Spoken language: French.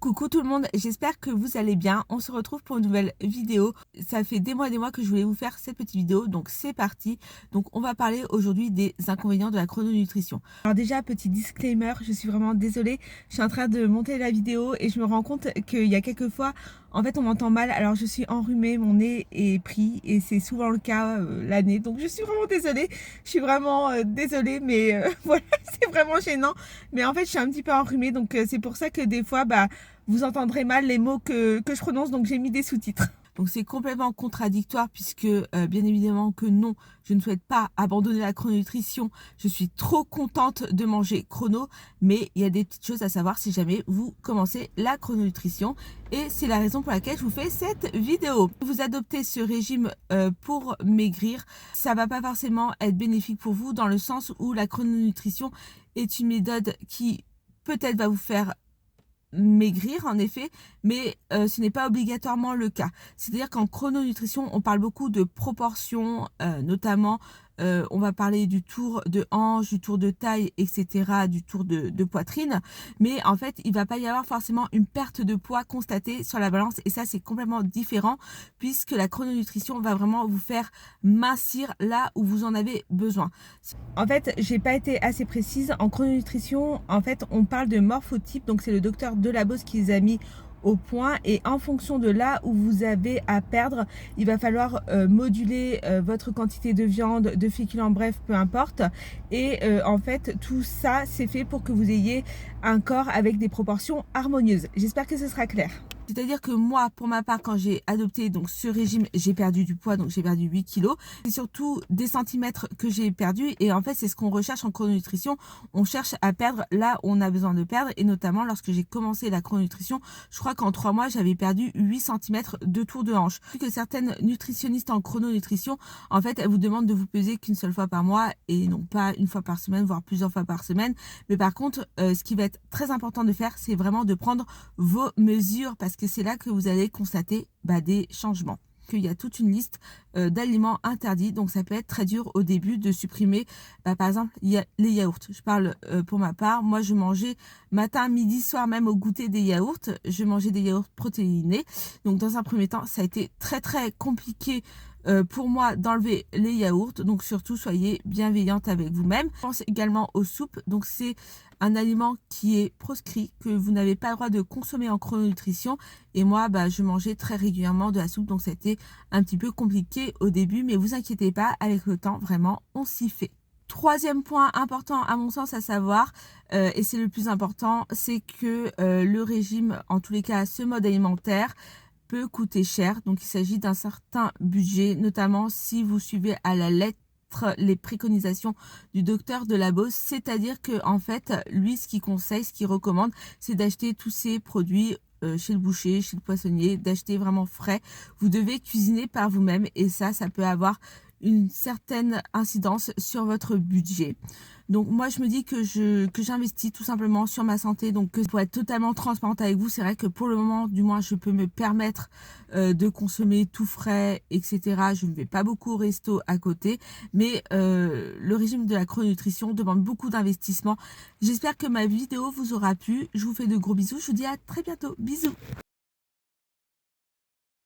Coucou tout le monde, j'espère que vous allez bien. On se retrouve pour une nouvelle vidéo. Ça fait des mois et des mois que je voulais vous faire cette petite vidéo, donc c'est parti. Donc on va parler aujourd'hui des inconvénients de la chrononutrition. Alors déjà, petit disclaimer, je suis vraiment désolée. Je suis en train de monter la vidéo et je me rends compte qu'il y a quelques fois, en fait on m'entend mal. Alors je suis enrhumée, mon nez est pris et c'est souvent le cas l'année. Donc je suis vraiment désolée. Je suis vraiment désolée, mais voilà, c'est vraiment gênant. Mais en fait je suis un petit peu enrhumée, donc c'est pour ça que des fois, vous entendrez mal les mots que je prononce, donc j'ai mis des sous-titres. Donc c'est complètement contradictoire puisque bien évidemment que non, je ne souhaite pas abandonner la chrononutrition. Je suis trop contente de manger chrono, mais il y a des petites choses à savoir si jamais vous commencez la chrononutrition. Et c'est la raison pour laquelle je vous fais cette vidéo. Vous adoptez ce régime pour maigrir, ça va pas forcément être bénéfique pour vous dans le sens où la chrononutrition est une méthode qui peut-être va vous faire maigrir en effet, mais ce n'est pas obligatoirement le cas. C'est-à-dire qu'en chrononutrition, on parle beaucoup de proportions, notamment on va parler du tour de hanche, du tour de taille, etc., du tour de poitrine, mais en fait, il va pas y avoir forcément une perte de poids constatée sur la balance, et ça, c'est complètement différent, puisque la chrononutrition va vraiment vous faire mincir là où vous en avez besoin. En fait, j'ai pas été assez précise. En chrononutrition, en fait, on parle de morphotype, donc c'est le docteur Delabos qui les a mis au point, et en fonction de là où vous avez à perdre, il va falloir moduler votre quantité de viande, de féculents, bref, peu importe. Et en fait, tout ça, c'est fait pour que vous ayez un corps avec des proportions harmonieuses. J'espère que ce sera clair. C'est-à-dire que moi, pour ma part, quand j'ai adopté donc ce régime, j'ai perdu du poids, donc j'ai perdu 8 kilos. C'est surtout des centimètres que j'ai perdu, et en fait, c'est ce qu'on recherche en chrononutrition. On cherche à perdre là où on a besoin de perdre, et notamment lorsque j'ai commencé la chrononutrition, je crois qu'en 3 mois, j'avais perdu 8 centimètres de tour de hanche. Que certaines nutritionnistes en chrononutrition, en fait, elles vous demandent de vous peser qu'une seule fois par mois et non pas une fois par semaine, voire plusieurs fois par semaine. Mais par contre, ce qui va être très important de faire, c'est vraiment de prendre vos mesures, parce que c'est là que vous allez constater des changements. Qu'il y a toute une liste d'aliments interdits, donc ça peut être très dur au début de supprimer. Par exemple, il y a les yaourts. Je parle pour ma part, moi je mangeais matin, midi, soir, même au goûter des yaourts. Je mangeais des yaourts protéinés. Donc dans un premier temps, ça a été très très compliqué pour moi d'enlever les yaourts. Donc surtout, soyez bienveillante avec vous-même. Je pense également aux soupes. Donc c'est un aliment qui est proscrit, que vous n'avez pas le droit de consommer en chrononutrition. Et moi, je mangeais très régulièrement de la soupe, donc c'était un petit peu compliqué au début, mais vous inquiétez pas, avec le temps, vraiment, on s'y fait. Troisième point important à mon sens à savoir, et c'est le plus important, c'est que le régime, en tous les cas ce mode alimentaire, peut coûter cher. Donc il s'agit d'un certain budget, notamment si vous suivez à la lettre les préconisations du docteur Delabos, c'est-à-dire que en fait lui ce qu'il conseille, ce qu'il recommande, c'est d'acheter tous ces produits chez le boucher, chez le poissonnier, d'acheter vraiment frais. Vous devez cuisiner par vous-même, et ça peut avoir une certaine incidence sur votre budget. Donc moi je me dis que j'investis tout simplement sur ma santé. Donc pour être totalement transparente avec vous, c'est vrai que pour le moment, du moins, je peux me permettre de consommer tout frais, etc. Je ne vais pas beaucoup au resto à côté, mais le régime de la chrononutrition demande beaucoup d'investissement. J'espère que ma vidéo vous aura plu. Je vous fais de gros bisous. Je vous dis à très bientôt. Bisous.